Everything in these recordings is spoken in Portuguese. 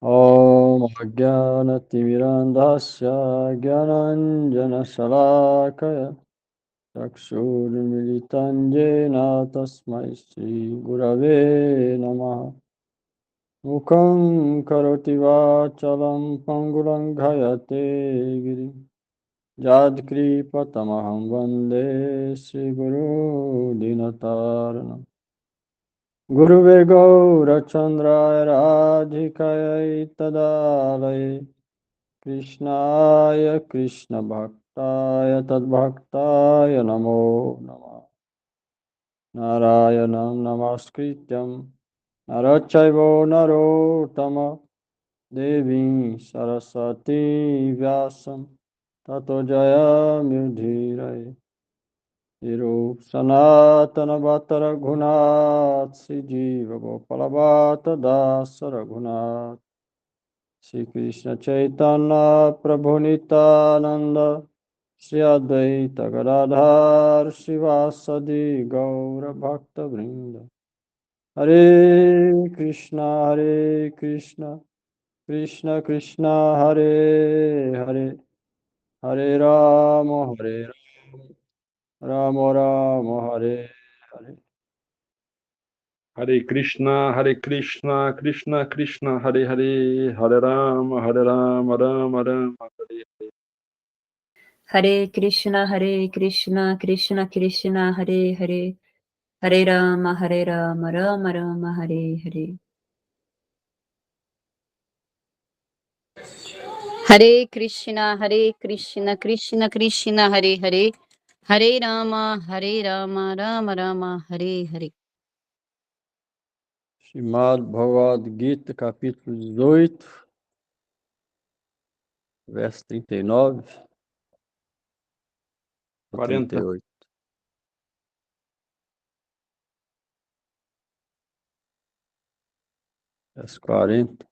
ॐ अज्ञानतिमिरान्धस्य ज्ञानाञ्जनशलाकय चक्षुर्मिलितं येन तस्मै श्रीगुरवे नमः। मुखं करोति वाचालं पङ्गुलङ्घयते गिरिं यत्कृपतमहं वन्दे श्रीगुरो दीनतारिणम्। गुरुवे गौरचन्द्राय राधिकायै तदालये कृष्णाय कृष्णभक्ताय तद्भक्ताय नमो नमः। नारायणं नमस्कृत्यं नरचैव नरोत्तमं देवीं सरस्वती व्यासं ततो जयमुदीरये। तिरुप सनातनवत रघुनाथ श्रीजीव गोपालवात दास रघुनाथ श्री कृष्ण चैतन्य प्रभु नित्यानंद श्री अद्वैत गदाधर शिवासदि गौर भक्त वृंद। हरे कृष्ण कृष्ण कृष्ण हरे हरे, हरे राम राम राम हरे Hare. Hare Krishna, Krishna Krishna, Hare Hare, Hare Rama, Rama Rama, Hare Hare. Hare Krishna, Krishna Krishna, Hare Hare, Hare Rama, Rama Rama, Hare Hare. Hare Krishna, Krishna Krishna, Hare Hare, Hare Rama, Rama Rama, Hare Hare. Srimad Bhagavad Gita, capítulo 18, verso 39 ou 40. 38. Verso 40.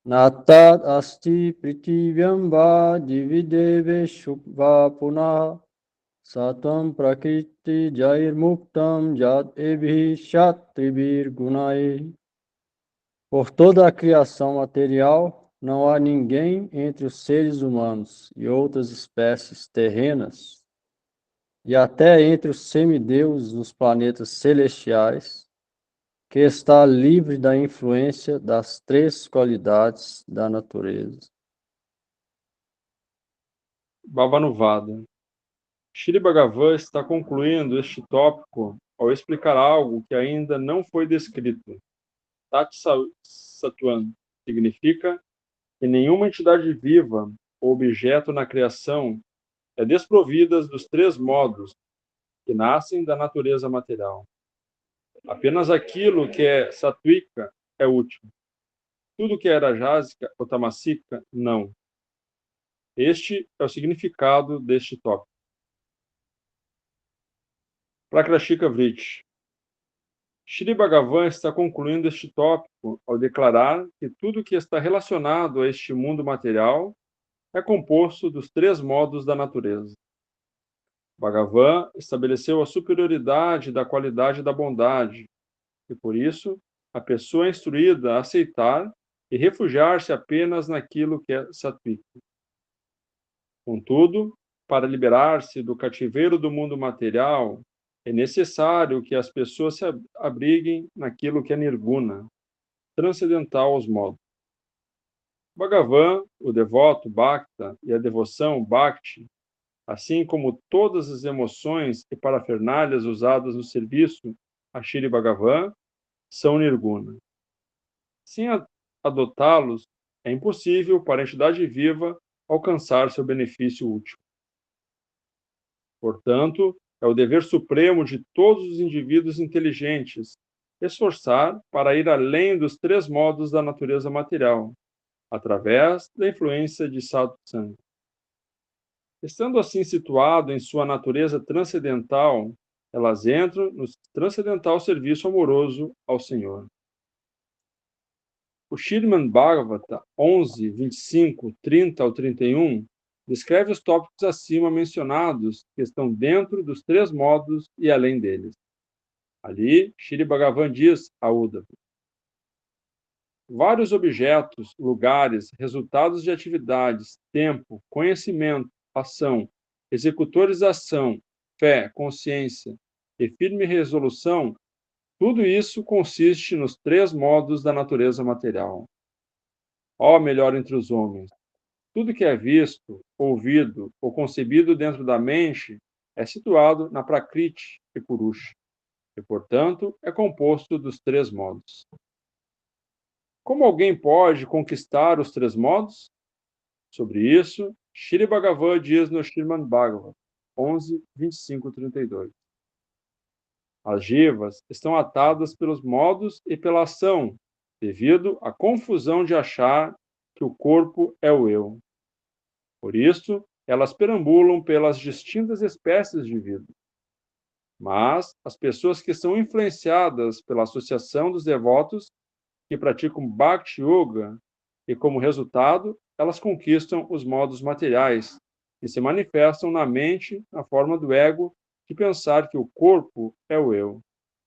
Natat asti pritivyam va divideveshu va punah satam prakriti jair muktam jat ebhi shatrivir gunai. Por toda a criação material, não há ninguém entre os seres humanos e outras espécies terrenas, e até entre os semideuses nos planetas celestiais, que está livre da influência das três qualidades da natureza. Bhavanuvada. Shri Bhagavan está concluindo este tópico ao explicar algo que ainda não foi descrito. Tat Satwan significa que nenhuma entidade viva ou objeto na criação é desprovida dos três modos que nascem da natureza material. Apenas aquilo que é satwika é útil. Tudo que é rajásica ou tamasica, não. Este é o significado deste tópico. Prakrashika Vritti. Shri Bhagavan está concluindo este tópico ao declarar que tudo que está relacionado a este mundo material é composto dos três modos da natureza. Bhagavan estabeleceu a superioridade da qualidade da bondade, e por isso a pessoa é instruída a aceitar e refugiar-se apenas naquilo que é sattvico. Contudo, para liberar-se do cativeiro do mundo material, é necessário que as pessoas se abriguem naquilo que é nirguna, transcendental aos modos. Bhagavan, o devoto Bhakta e a devoção Bhakti, assim como todas as emoções e parafernálias usadas no serviço a Shri Bhagavan, são nirguna. Sem adotá-los, é impossível para a entidade viva alcançar seu benefício último. Portanto, é o dever supremo de todos os indivíduos inteligentes esforçar para ir além dos três modos da natureza material, através da influência de satsang. Estando assim situado em sua natureza transcendental, elas entram no transcendental serviço amoroso ao Senhor. O Srimad Bhagavata 11, 25, 30 ao 31 descreve os tópicos acima mencionados que estão dentro dos 3 modos e além deles. Ali, Shri Bhagavan diz a Uddhava: vários objetos, lugares, resultados de atividades, tempo, conhecimento, ação, executores da ação, fé, consciência e firme resolução, tudo isso consiste nos 3 modos da natureza material. Ó melhor entre os homens, tudo que é visto, ouvido ou concebido dentro da mente é situado na Prakriti e Purusha, e, portanto, é composto dos 3 modos. Como alguém pode conquistar os 3 modos? Sobre isso, Shri Bhagavan diz no Srimad Bhagavatam 11, 25, 32. As jivas estão atadas pelos modos e pela ação, devido à confusão de achar que o corpo é o eu. Por isso, elas perambulam pelas distintas espécies de vida. Mas as pessoas que são influenciadas pela associação dos devotos que praticam Bhakti Yoga e, como resultado, elas conquistam os modos materiais, que se manifestam na mente na forma do ego de pensar que o corpo é o eu,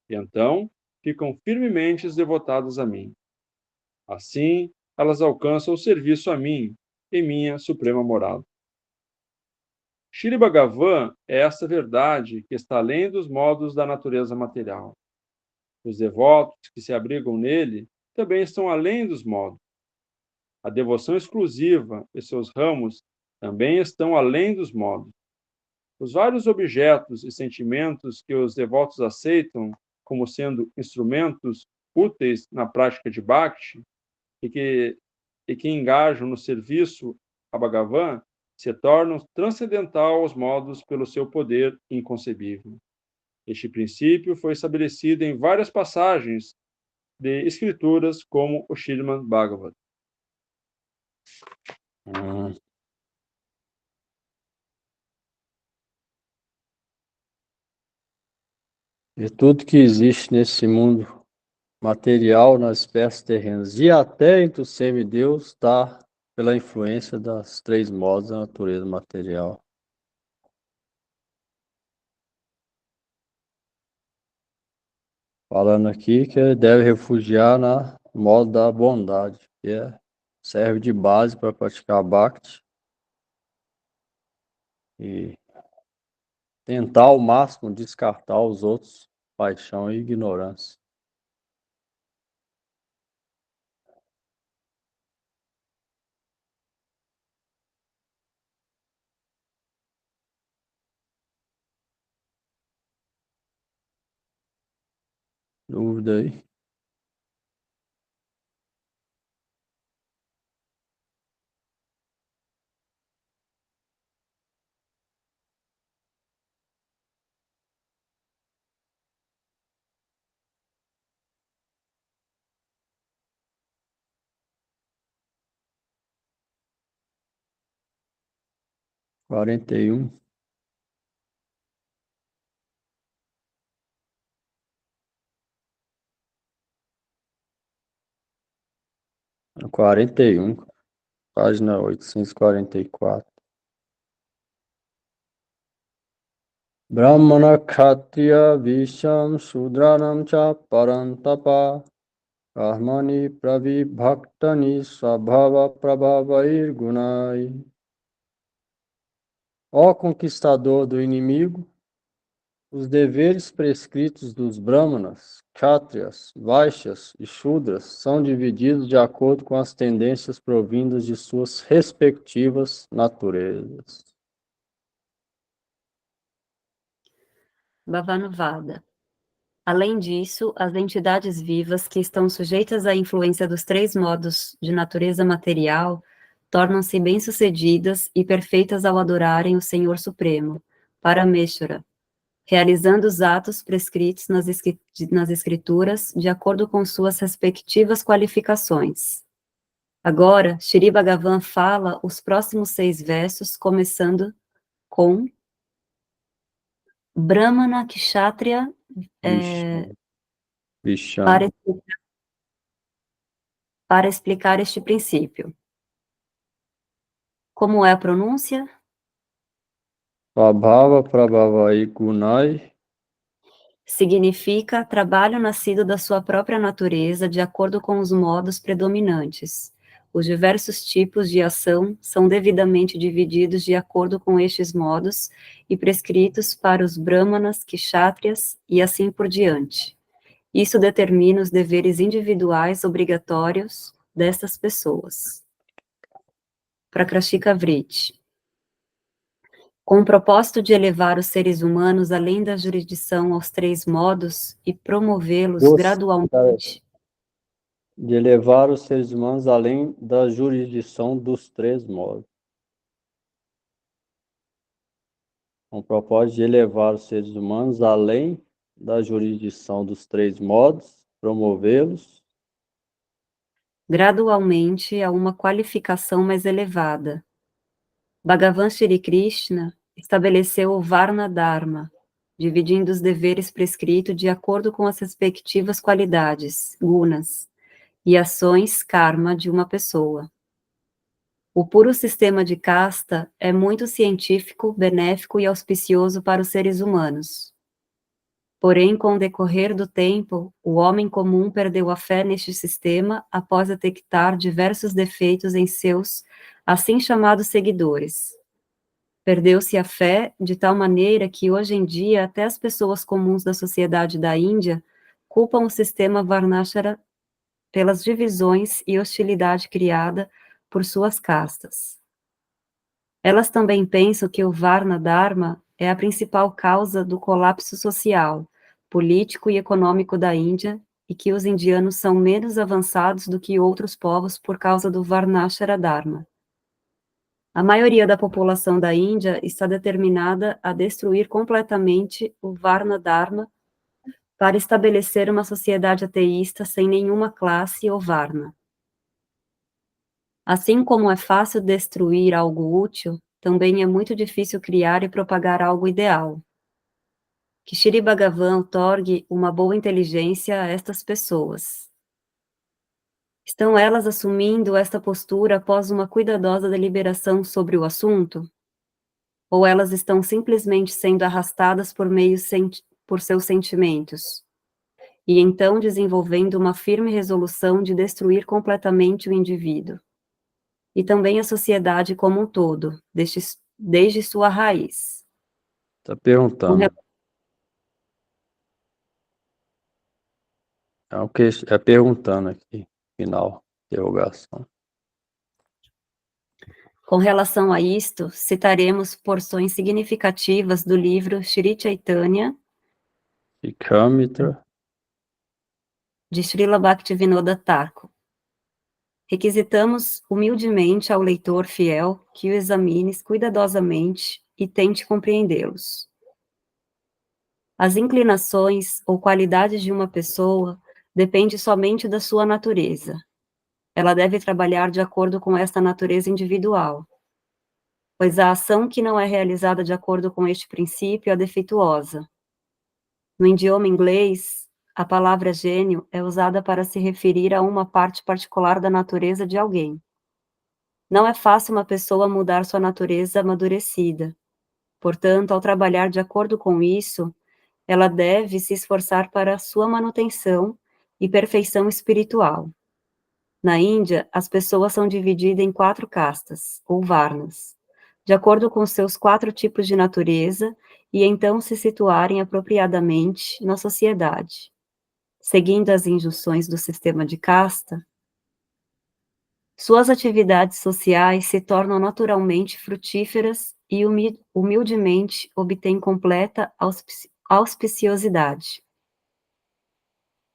e então ficam firmemente devotadas a mim. Assim, elas alcançam o serviço a mim, em minha suprema morada. Shri Bhagavan é essa verdade que está além dos modos da natureza material. Os devotos que se abrigam nele também estão além dos modos. A devoção exclusiva e seus ramos também estão além dos modos. Os vários objetos e sentimentos que os devotos aceitam como sendo instrumentos úteis na prática de Bhakti e que engajam no serviço a Bhagavan se tornam transcendental aos modos pelo seu poder inconcebível. Este princípio foi estabelecido em várias passagens de escrituras como o Srimad Bhagavatam. E tudo que existe nesse mundo material, nas espécies terrenas e até entre os semideus está pela influência das 3 modos da natureza material. Falando aqui que deve refugiar na modo da bondade, que serve de base para praticar Bhakti e tentar ao máximo descartar os outros, paixão e ignorância. Dúvida aí? Quarenta e um. Quarenta e um, página 844. Brahmana Kshatriya Visham Shudranam Cha Parantapa Karmani Pravibhaktani Svabhava Prabhavair Gunai. Ó conquistador do inimigo, os deveres prescritos dos Brahmanas, Kshatriyas, Vaishyas e Shudras são divididos de acordo com as tendências provindas de suas respectivas naturezas. Bhavanuvada. Além disso, as entidades vivas que estão sujeitas à influência dos 3 modos de natureza material tornam-se bem-sucedidas e perfeitas ao adorarem o Senhor Supremo, Parameshvara, realizando os atos prescritos nas escrituras de acordo com suas respectivas qualificações. Agora, Shri Bhagavan fala os próximos 6 versos, começando com Brahmana Kshatriya, Visham. para explicar este princípio. Como é a pronúncia? Svabhava Prabhavai Gunai Significa trabalho nascido da sua própria natureza de acordo com os modos predominantes. Os diversos tipos de ação são devidamente divididos de acordo com estes modos e prescritos para os brahmanas, kshatriyas e assim por diante. Isso determina os deveres individuais obrigatórios destas pessoas. Prakrashika Vritti. Com o propósito de elevar os seres humanos além da jurisdição aos três modos e promovê-los gradualmente. de elevar os seres humanos além da jurisdição dos três modos. Com o propósito de elevar os seres humanos além da jurisdição dos três modos, promovê-los Gradualmente a uma qualificação mais elevada. Bhagavan Shri Krishna estabeleceu o Varna Dharma, dividindo os deveres prescritos de acordo com as respectivas qualidades, gunas, e ações, karma, de uma pessoa. O puro sistema de casta é muito científico, benéfico e auspicioso para os seres humanos. Porém, com o decorrer do tempo, o homem comum perdeu a fé neste sistema após detectar diversos defeitos em seus, assim chamados, seguidores. Perdeu-se a fé de tal maneira que, hoje em dia, até as pessoas comuns da sociedade da Índia culpam o sistema Varnashara pelas divisões e hostilidade criada por suas castas. Elas também pensam que o Varna Dharma é a principal causa do colapso social, político e econômico da Índia e que os indianos são menos avançados do que outros povos por causa do Varnashara Dharma. A maioria da população da Índia está determinada a destruir completamente o Varna Dharma para estabelecer uma sociedade ateísta sem nenhuma classe ou Varna. Assim como é fácil destruir algo útil, também é muito difícil criar e propagar algo ideal. Que Shri Bhagavan outorgue uma boa inteligência a estas pessoas. Estão elas assumindo esta postura após uma cuidadosa deliberação sobre o assunto? Ou elas estão simplesmente sendo arrastadas por seus sentimentos? E então desenvolvendo uma firme resolução de destruir completamente o indivíduo? E também a sociedade como um todo, desde sua raiz. Está perguntando. É o que é perguntando aqui, final, interrogação. Com relação a isto, citaremos porções significativas do livro Shri Chaitanya, Shikamitra, de Srila Bhaktivinoda Thakur. Requisitamos humildemente ao leitor fiel que o examine cuidadosamente e tente compreendê-los. As inclinações ou qualidades de uma pessoa dependem somente da sua natureza. Ela deve trabalhar de acordo com esta natureza individual, pois a ação que não é realizada de acordo com este princípio é defeituosa. No idioma inglês, a palavra gênio é usada para se referir a uma parte particular da natureza de alguém. Não é fácil uma pessoa mudar sua natureza amadurecida. Portanto, ao trabalhar de acordo com isso, ela deve se esforçar para a sua manutenção e perfeição espiritual. Na Índia, as pessoas são divididas em 4 castas, ou varnas, de acordo com seus 4 tipos de natureza, e então se situarem apropriadamente na sociedade. Seguindo as injunções do sistema de casta, suas atividades sociais se tornam naturalmente frutíferas e humildemente obtêm completa auspiciosidade.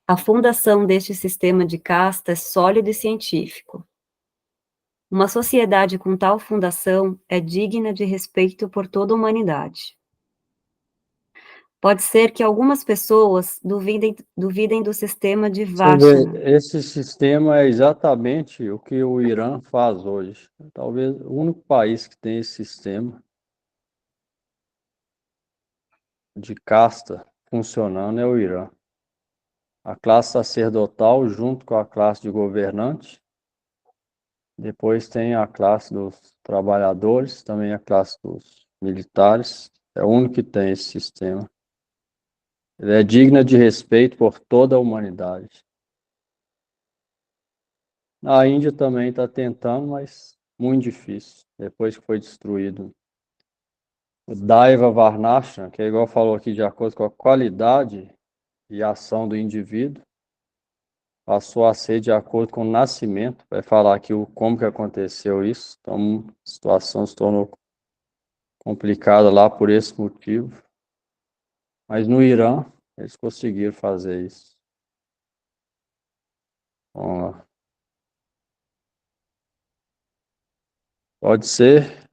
A fundação deste sistema de casta é sólido e científico. Uma sociedade com tal fundação é digna de respeito por toda a humanidade. Pode ser que algumas pessoas duvidem do sistema de Você vê, Varshana. esse sistema é exatamente o que o Irã faz hoje. Talvez o único país que tem esse sistema de casta funcionando é o Irã. A classe sacerdotal, junto com a classe de governante, Depois tem a classe dos trabalhadores, também a classe dos militares. É o único que tem esse sistema. Ele é digno de respeito por toda a humanidade. A Índia também está tentando, mas muito difícil, depois que foi destruído. O Daiva Varnashram, que é igual falou aqui, de acordo com a qualidade e ação do indivíduo, passou a ser de acordo com o nascimento. Vai falar aqui como que aconteceu isso. Então, a situação se tornou complicada lá por esse motivo. Mas no Irã, eles conseguiram fazer isso. Vamos lá. Pode ser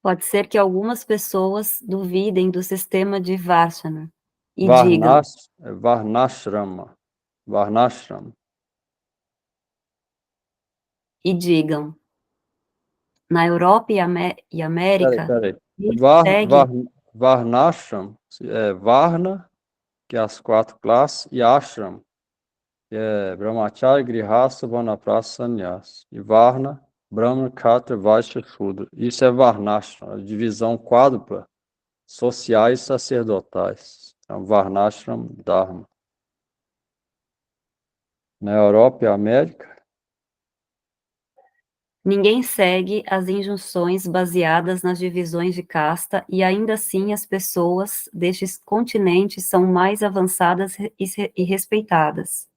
Pode ser que algumas pessoas duvidem do sistema de Varshana e digam, Varnashrama. Varnashram. na Europa e América, Peraí. quem segue Varnashram é Varna, que é as 4 classes, e Ashram, que é Brahmacharya, Grihastha, Vanaprastha, Sannyasa. E Varna, Brahma, Kshatra, Vaishya, Shudra. Isso é Varnashram, a divisão quádrupla, sociais e sacerdotais. Então, Varnashram Dharma. Na Europa e América, ninguém segue as injunções baseadas nas divisões de casta e ainda assim as pessoas destes continentes são mais avançadas e respeitadas,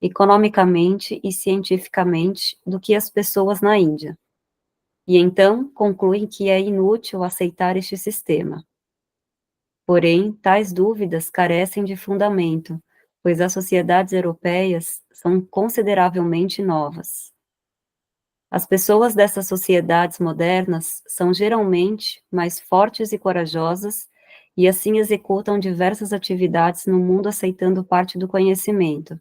economicamente e cientificamente, do que as pessoas na Índia. E então concluem que é inútil aceitar este sistema. Porém, tais dúvidas carecem de fundamento, pois as sociedades europeias são consideravelmente novas. As pessoas dessas sociedades modernas são geralmente mais fortes e corajosas e assim executam diversas atividades no mundo aceitando parte do conhecimento,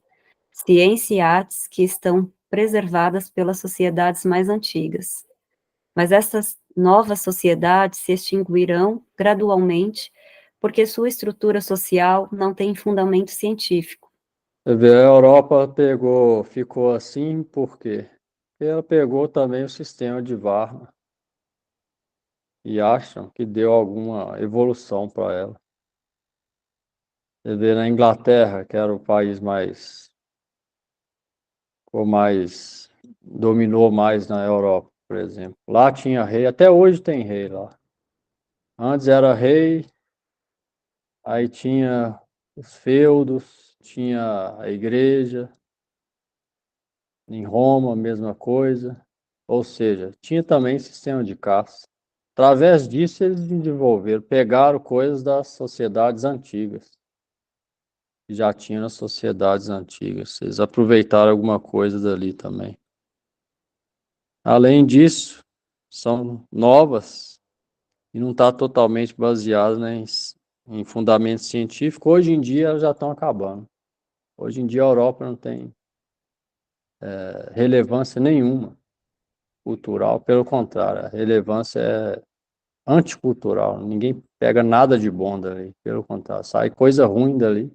ciência e artes que estão preservadas pelas sociedades mais antigas. Mas essas novas sociedades se extinguirão gradualmente porque sua estrutura social não tem fundamento científico. você vê, a Europa ficou assim, por quê? Porque ela pegou também o sistema de Varna e acham que deu alguma evolução para ela. Você vê na Inglaterra, que era o país dominou mais na Europa, por exemplo. Lá tinha rei, até hoje tem rei lá. Antes era rei, aí tinha os feudos, tinha a igreja. Em Roma, a mesma coisa. Ou seja, tinha também sistema de caça. Através disso, eles desenvolveram, pegaram coisas das sociedades antigas, que já tinha nas sociedades antigas. Eles aproveitaram alguma coisa dali também. Além disso, são novas e não está totalmente baseadas, né, em fundamento científico. Hoje em dia, elas já estão acabando. Hoje em dia, a Europa não tem relevância nenhuma cultural, pelo contrário, a relevância é anticultural. Ninguém pega nada de bom dali, pelo contrário, sai coisa ruim dali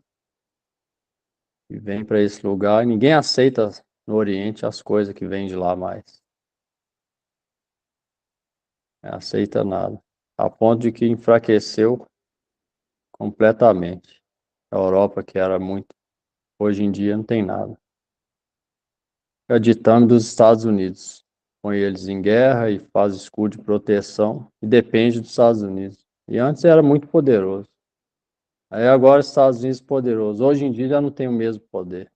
e vem para esse lugar. E ninguém aceita no Oriente as coisas que vêm de lá mais. Não aceita nada. A ponto de que enfraqueceu completamente. A Europa, que era muito, hoje em dia não tem nada. É ditame dos Estados Unidos. Põe eles em guerra e faz escudo de proteção e depende dos Estados Unidos. E antes era muito poderoso. Aí agora os Estados Unidos poderoso. Hoje em dia já não tem o mesmo poder.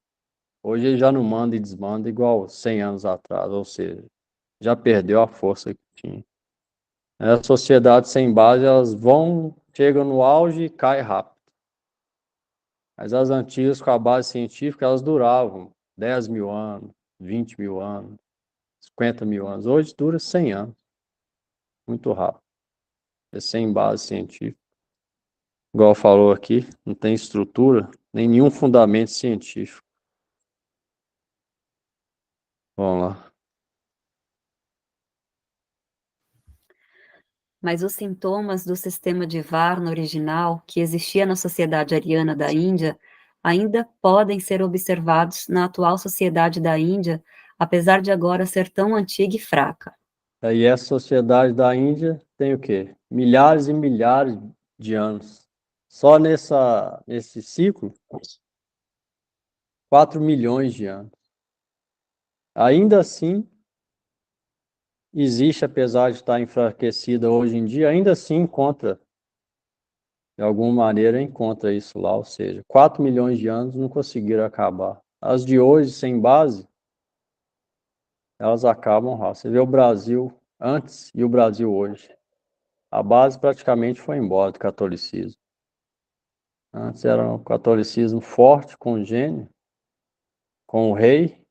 Hoje ele já não manda e desmanda igual 100 anos atrás, ou seja, já perdeu a força que tinha. As sociedades sem base, elas chegam no auge e caem rápido. Mas as antigas com a base científica, elas duravam 10 mil anos, 20 mil anos, 50 mil anos. Hoje dura 100 anos, muito rápido. É sem base científica. Igual falou aqui, não tem estrutura, nem nenhum fundamento científico. Vamos lá. Mas os sintomas do sistema de Varna original, que existia na sociedade ariana da Índia, ainda podem ser observados na atual sociedade da Índia, apesar de agora ser tão antiga e fraca. Aí essa sociedade da Índia tem o quê? Milhares e milhares de anos. Só nesse ciclo, 4 milhões de anos. Ainda assim, existe, apesar de estar enfraquecida hoje em dia, ainda assim encontra, de alguma maneira, encontra isso lá, ou seja, 4 milhões de anos não conseguiram acabar. As de hoje, sem base, elas acabam rápido. Você vê o Brasil antes e o Brasil hoje. A base praticamente foi embora do catolicismo. Antes era um catolicismo forte, congênio, com o rei.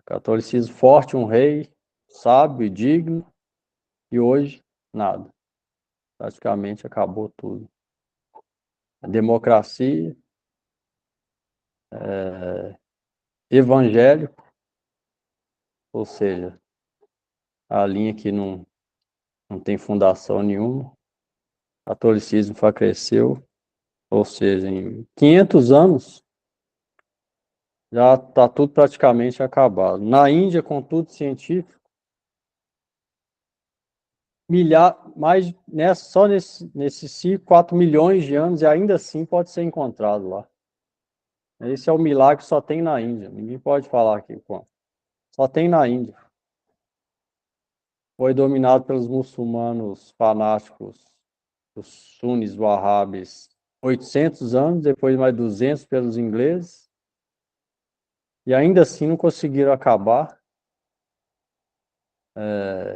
Catolicismo forte, um rei sábio e digno. E hoje, nada. Praticamente acabou tudo. A democracia, evangélico, ou seja, a linha que não tem fundação nenhuma. Catolicismo enfraqueceu, ou seja, em 500 anos já está tudo praticamente acabado. Na Índia, com tudo científico, só nesse ciclo, 4 milhões de anos, e ainda assim pode ser encontrado lá. Esse é o milagre que só tem na Índia. Ninguém pode falar aqui, pô. Só tem na Índia. Foi dominado pelos muçulmanos fanáticos, os sunis wahhabis, 800 anos, depois mais 200 pelos ingleses, e ainda assim não conseguiram acabar,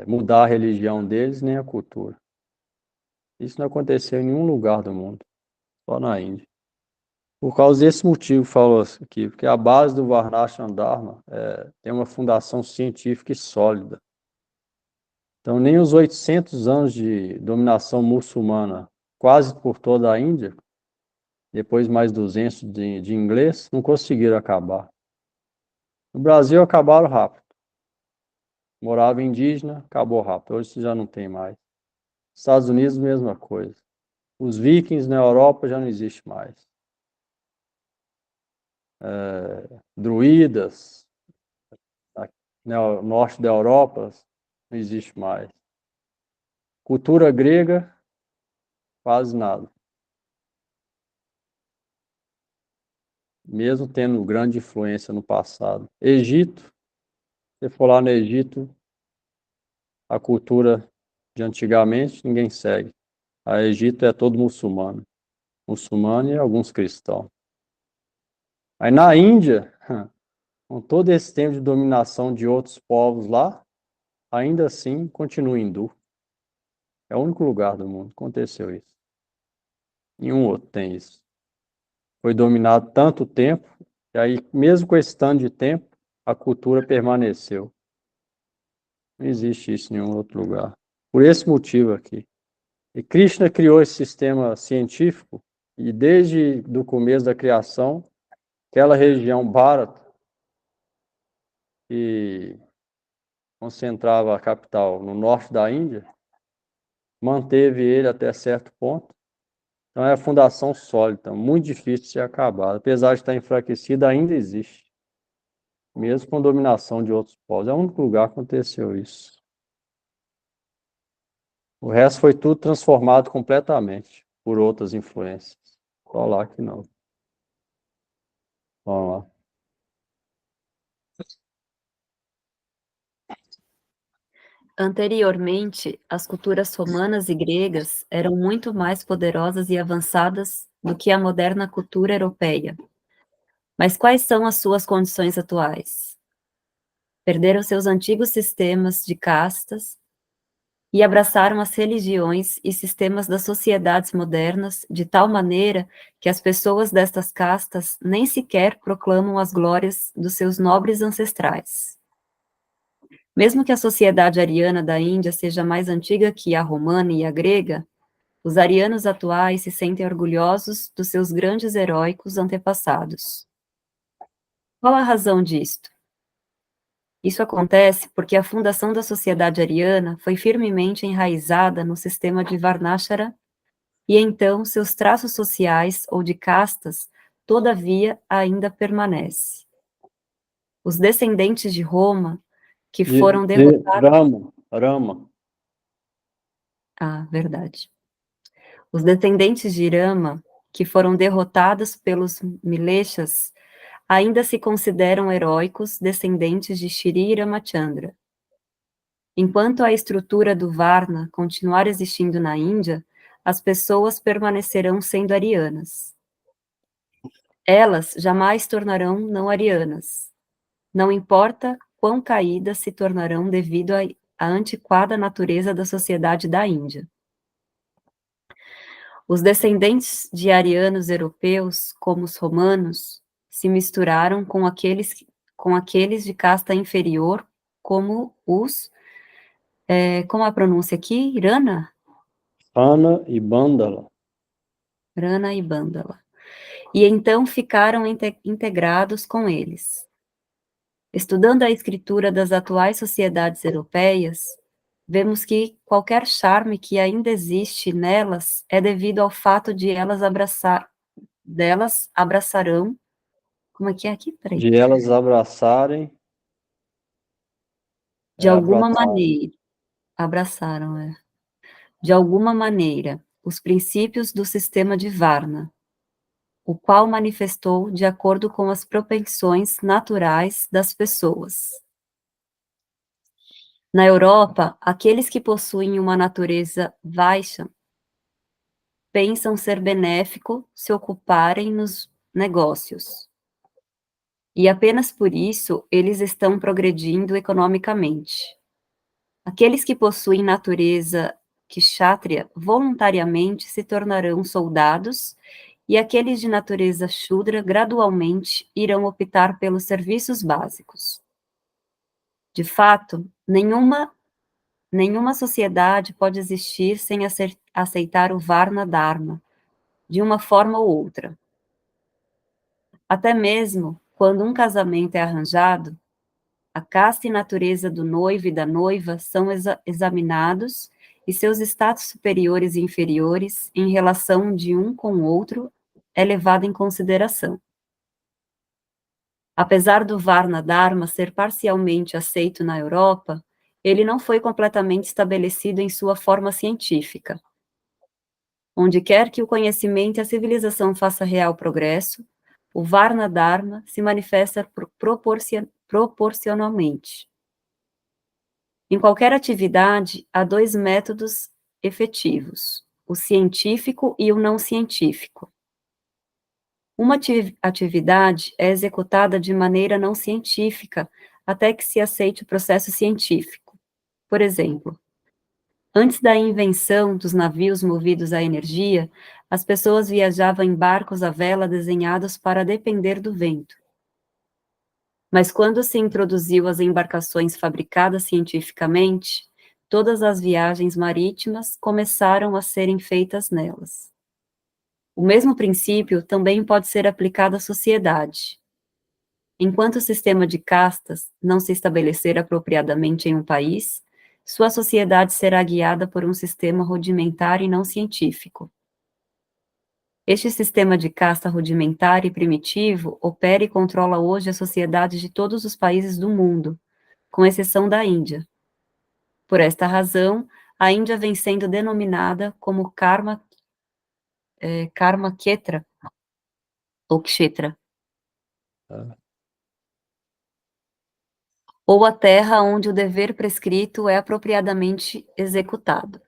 mudar a religião deles, nem a cultura. Isso não aconteceu em nenhum lugar do mundo, só na Índia. Por causa desse motivo, falou aqui, porque a base do Varnashram Dharma tem uma fundação científica e sólida. Então, nem os 800 anos de dominação muçulmana, quase por toda a Índia, depois mais 200 de inglês, não conseguiram acabar. No Brasil, acabaram rápido. Morava indígena, acabou rápido. Hoje já não tem mais. Estados Unidos, mesma coisa. Os vikings na Europa já não existe mais. Druidas, no norte da Europa, não existe mais. Cultura grega, quase nada. Mesmo tendo grande influência no passado. Egito, se for lá no Egito, a cultura de antigamente ninguém segue. A Egito é todo muçulmano. Muçulmano e alguns cristãos. Aí na Índia, com todo esse tempo de dominação de outros povos lá, ainda assim continua hindu. É o único lugar do mundo que aconteceu isso. Nenhum outro tem isso. Foi dominado tanto tempo, e aí, mesmo com esse tanto de tempo, a cultura permaneceu. Não existe isso em nenhum outro lugar. Por esse motivo aqui. E Krishna criou esse sistema científico, e desde o começo da criação, aquela região Bharata, que concentrava a capital no norte da Índia, manteve ele até certo ponto. Então é a fundação sólida, muito difícil de ser acabada. Apesar de estar enfraquecida, ainda existe. Mesmo com dominação de outros povos. É o único lugar que aconteceu isso. O resto foi tudo transformado completamente por outras influências. Só lá que não. Vamos lá. Anteriormente, as culturas romanas e gregas eram muito mais poderosas e avançadas do que a moderna cultura europeia. Mas quais são as suas condições atuais? Perderam seus antigos sistemas de castas e abraçaram as religiões e sistemas das sociedades modernas de tal maneira que as pessoas destas castas nem sequer proclamam as glórias dos seus nobres ancestrais. Mesmo que a sociedade ariana da Índia seja mais antiga que a romana e a grega, os arianos atuais se sentem orgulhosos dos seus grandes heróicos antepassados. Qual a razão disto? Isso acontece porque a fundação da sociedade ariana foi firmemente enraizada no sistema de Varnashara e então seus traços sociais ou de castas, todavia, ainda permanece. Os descendentes de Roma, que foram derrotados... Rama. Ah, verdade. Os descendentes de Rama, que foram derrotados pelos Mileshas, ainda se consideram heróicos descendentes de Shri Ramachandra. Enquanto a estrutura do Varna continuar existindo na Índia, as pessoas permanecerão sendo arianas. Elas jamais tornarão não arianas. Não importa quão caídas se tornarão devido à antiquada natureza da sociedade da Índia. Os descendentes de arianos europeus, como os romanos, se misturaram com aqueles de casta inferior, como os... como a pronúncia aqui? Rana? Rana e Bandala. Rana e Bandala. E então ficaram integrados com eles. Estudando a escritura das atuais sociedades europeias, vemos que qualquer charme que ainda existe nelas é devido ao fato de delas abraçarão, como é que é aqui? Peraí. De elas abraçarem. De alguma abraçar. maneira, abraçaram, de alguma maneira, os princípios do sistema de Varna, o qual manifestou de acordo com as propensões naturais das pessoas. Na Europa, aqueles que possuem uma natureza Vaishya pensam ser benéfico se ocuparem nos negócios. E apenas por isso eles estão progredindo economicamente. Aqueles que possuem natureza Kshatriya voluntariamente se tornarão soldados, e aqueles de natureza Shudra gradualmente irão optar pelos serviços básicos. De fato, nenhuma sociedade pode existir sem aceitar o Varna Dharma, de uma forma ou outra. Até mesmo quando um casamento é arranjado, a casta e natureza do noivo e da noiva são examinados e seus status superiores e inferiores em relação de um com o outro é levado em consideração. Apesar do Varna Dharma ser parcialmente aceito na Europa, ele não foi completamente estabelecido em sua forma científica. Onde quer que o conhecimento e a civilização faça real progresso, o Varna Dharma se manifesta proporcionalmente. Em qualquer atividade, há dois métodos efetivos, o científico e o não científico. Uma atividade é executada de maneira não científica até que se aceite o processo científico. Por exemplo, antes da invenção dos navios movidos à energia, as pessoas viajavam em barcos à vela desenhados para depender do vento. Mas quando se introduziu as embarcações fabricadas cientificamente, todas as viagens marítimas começaram a serem feitas nelas. O mesmo princípio também pode ser aplicado à sociedade. Enquanto o sistema de castas não se estabelecer apropriadamente em um país, sua sociedade será guiada por um sistema rudimentar e não científico. Este sistema de casta rudimentar e primitivo opera e controla hoje a sociedade de todos os países do mundo, com exceção da Índia. Por esta razão, a Índia vem sendo denominada como Karma Kshetra, ou Kshetra. Ou a terra onde o dever prescrito é apropriadamente executado.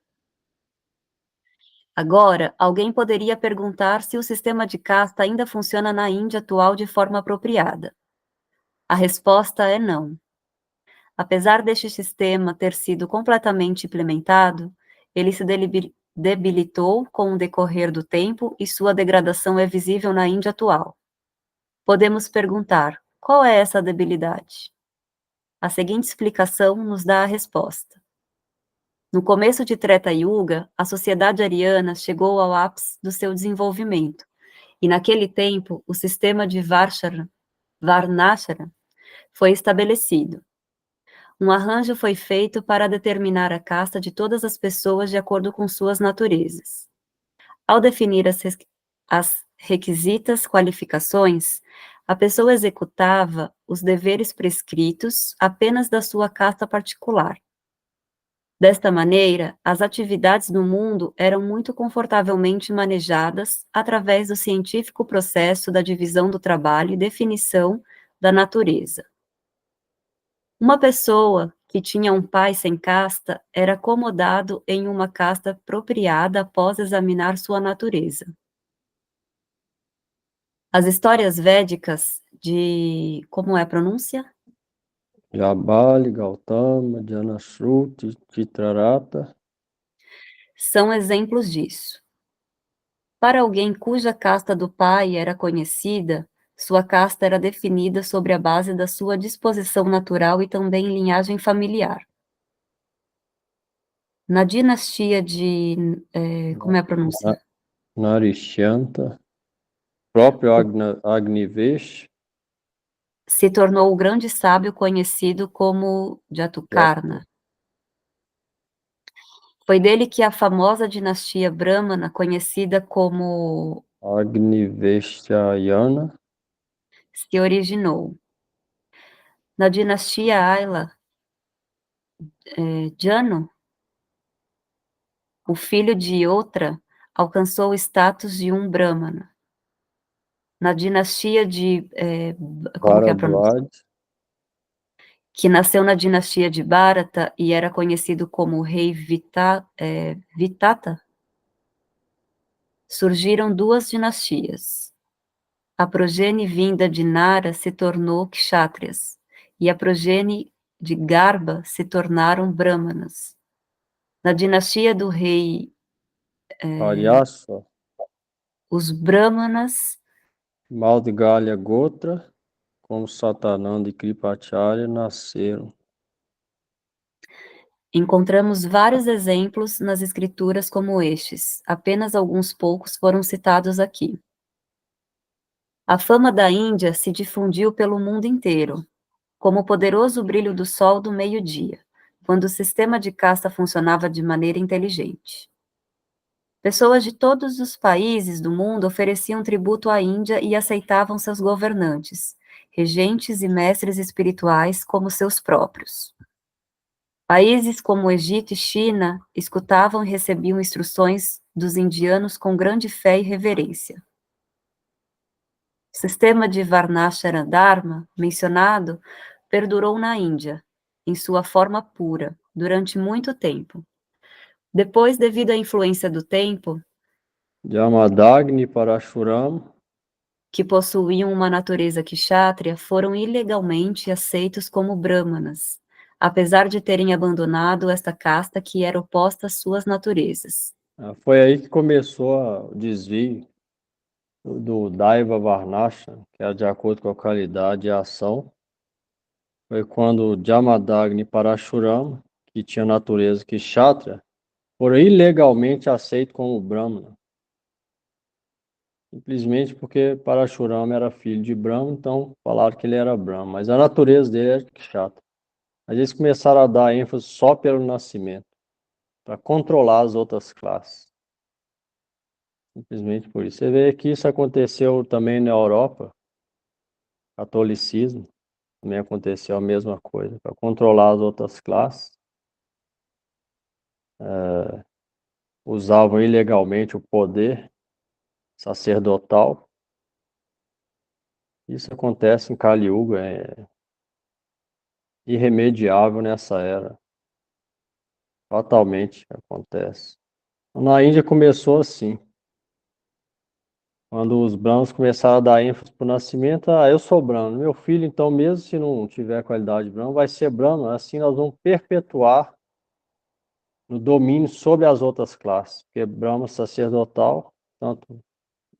Agora, alguém poderia perguntar se o sistema de casta ainda funciona na Índia atual de forma apropriada. A resposta é não. Apesar deste sistema ter sido completamente implementado, ele se debilitou com o decorrer do tempo e sua degradação é visível na Índia atual. Podemos perguntar, qual é essa debilidade? A seguinte explicação nos dá a resposta. No começo de Treta Yuga, a sociedade ariana chegou ao ápice do seu desenvolvimento, e naquele tempo o sistema de Varnashram foi estabelecido. Um arranjo foi feito para determinar a casta de todas as pessoas de acordo com suas naturezas. Ao definir as requisitas qualificações, a pessoa executava os deveres prescritos apenas da sua casta particular. Desta maneira, as atividades no mundo eram muito confortavelmente manejadas através do científico processo da divisão do trabalho e definição da natureza. Uma pessoa que tinha um pai sem casta era acomodado em uma casta apropriada após examinar sua natureza. As histórias védicas de... Como é a pronúncia? Jabali, Gautama, Janashruti, Chitrarata. São exemplos disso. Para alguém cuja casta do pai era conhecida, sua casta era definida sobre a base da sua disposição natural e também linhagem familiar. Na dinastia de... como é a pronúncia? Narishyanta, próprio Agnivesh, Se tornou o grande sábio conhecido como Jatakarna. Foi dele que a famosa dinastia Brahmana, conhecida como... Agniveshyayana, se originou. Na dinastia Ayla, Janu, o filho de outra, alcançou o status de um Brahmana. Na dinastia de... como que é a pronúncia? Bharadwaj, Que nasceu na dinastia de Bharata e era conhecido como rei Vitata, surgiram duas dinastias. A progenie vinda de Nara se tornou kshatriyas, e a progenie de Garba se tornaram brahmanas. Na dinastia do rei, Aryasva, os brahmanas Maudgalya Gotra, como Satananda e Kripacharya nasceram. encontramos vários exemplos nas escrituras como estes, apenas alguns poucos foram citados aqui. A fama da Índia se difundiu pelo mundo inteiro, como o poderoso brilho do sol do meio-dia, quando o sistema de casta funcionava de maneira inteligente. Pessoas de todos os países do mundo ofereciam tributo à Índia e aceitavam seus governantes, regentes e mestres espirituais como seus próprios. Países como Egito e China escutavam e recebiam instruções dos indianos com grande fé e reverência. O sistema de Varnashara Dharma, mencionado, perdurou na Índia, em sua forma pura, durante muito tempo. Depois, devido à influência do tempo, Jamadagni Parashuram, que possuíam uma natureza kshatriya, foram ilegalmente aceitos como brahmanas, apesar de terem abandonado esta casta que era oposta às suas naturezas. foi aí que começou o desvio do Daiva Varnashram, que é de acordo com a qualidade e a ação. Foi quando Jamadagni Parashuram, que tinha natureza kshatriya, foram ilegalmente aceitos como brahmana. Simplesmente porque Parashurama era filho de Brahma, então falaram que ele era Brahma, mas a natureza dele era kshatriya. Mas eles começaram a dar ênfase só pelo nascimento, para controlar as outras classes. Simplesmente por isso. Você vê que isso aconteceu também na Europa, catolicismo, também aconteceu a mesma coisa, para controlar as outras classes. Usavam ilegalmente o poder sacerdotal. Isso acontece em Kali Yuga, é irremediável nessa era. Fatalmente acontece. Na Índia começou assim. Quando os brahmanos começaram a dar ênfase para o nascimento, eu sou brahmano. Meu filho, então, mesmo se não tiver qualidade de brahmano, vai ser brahmano. Assim nós vamos perpetuar no domínio sobre as outras classes. Porque Brahma sacerdotal, tanto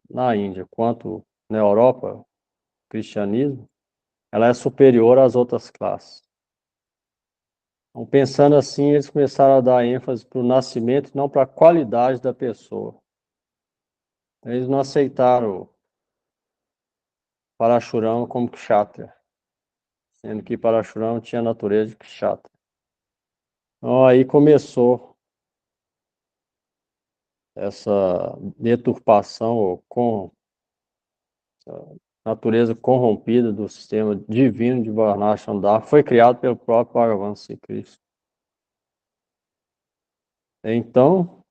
na Índia quanto na Europa, o cristianismo, ela é superior às outras classes. Então, pensando assim, eles começaram a dar ênfase para o nascimento e não para a qualidade da pessoa. Eles não aceitaram Parashurama como kshatriya, sendo que Parashurama tinha a natureza de kshatriya. Então aí começou essa deturpação ou essa natureza corrompida do sistema divino de Varnashram Dharma foi criado pelo próprio Bhagavan Sri Krishna. Então,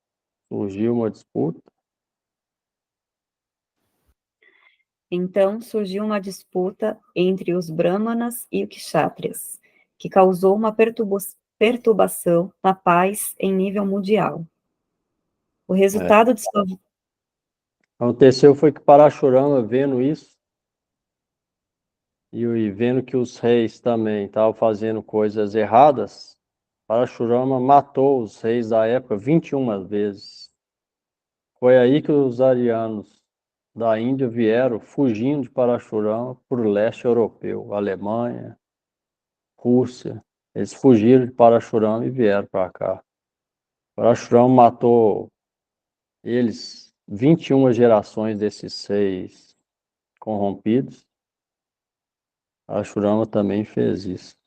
surgiu uma disputa. Então surgiu uma disputa entre os brahmanas e os kshatriyas, que causou uma perturbação na paz em nível mundial. O resultado Aconteceu foi que Parashurama, vendo isso, e vendo que os reis também estavam fazendo coisas erradas, Parashurama matou os reis da época 21 vezes. Foi aí que os arianos da Índia vieram fugindo de Parashurama para o leste europeu, Alemanha, Rússia. Eles fugiram de Parashurama e vieram para cá. Parashurama matou eles 21 gerações desses reis corrompidos. Parashurama também fez isso.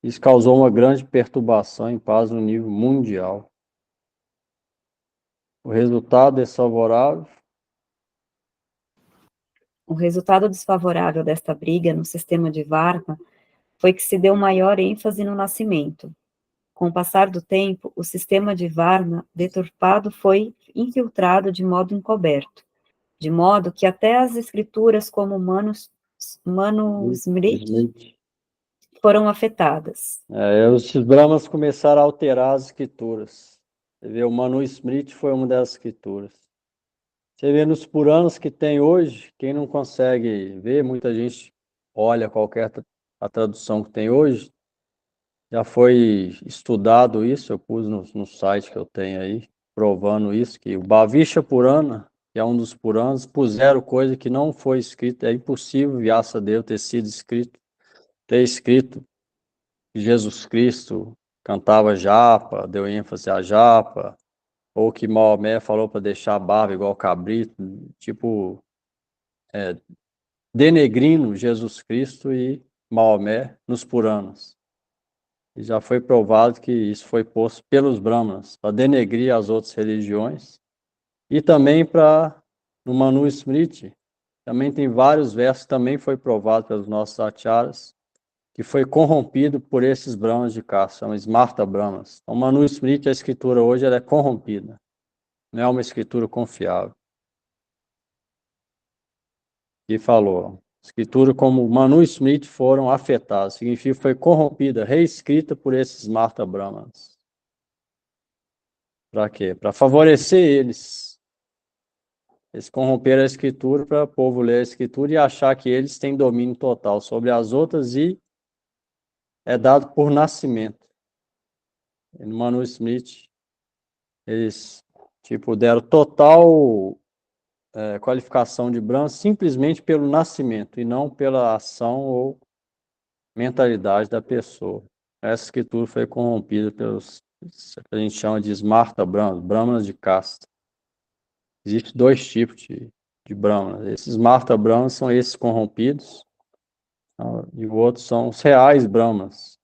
Isso causou uma grande perturbação em paz no nível mundial. O resultado desfavorável. O resultado desfavorável desta briga no sistema de Varna foi que se deu maior ênfase no nascimento. Com o passar do tempo, o sistema de Varna deturpado foi infiltrado de modo encoberto, de modo que até as escrituras como Manusmriti foram afetadas. Os Brahmas começaram a alterar as escrituras. Você vê, o Manusmriti foi uma das escrituras. Você vê nos Puranas que tem hoje, quem não consegue ver, muita gente olha a tradução que tem hoje, já foi estudado isso, eu pus no site que eu tenho aí, provando isso, que o Bhavisha Purana, que é um dos Puranas, puseram coisa que não foi escrita, é impossível Vyasadeva ter sido escrito, ter escrito que Jesus Cristo cantava japa, deu ênfase à japa, ou que Maomé falou para deixar a barba igual cabrito, tipo, denegrindo Jesus Cristo e Maomé nos Puranas. E já foi provado que isso foi posto pelos Brahmanas para denegrir as outras religiões e também no Manu Smriti também tem vários versos que também foi provado pelos nossos acharyas que foi corrompido por esses Brahmanas de caste, são Smarta Brahmanas. Então, Manu Smriti, a escritura hoje ela é corrompida, não é uma escritura confiável. E falou, escritura como Manu Smriti foram afetadas, significa que foi corrompida, reescrita por esses Smarta Brahmanas. Para quê? Para favorecer eles. Eles corromperam a escritura para o povo ler a escritura e achar que eles têm domínio total sobre as outras e é dado por nascimento. E no Manu Smriti, eles deram total qualificação de Brahma simplesmente pelo nascimento e não pela ação ou mentalidade da pessoa. Essa escritura foi corrompida pelos que a gente chama de Smarta Brahmanas, Brahmanas de casta. Existem dois tipos de Brahmanas. Esses Smarta Brahmanas são esses corrompidos, e o outro são os reais Brahmanas,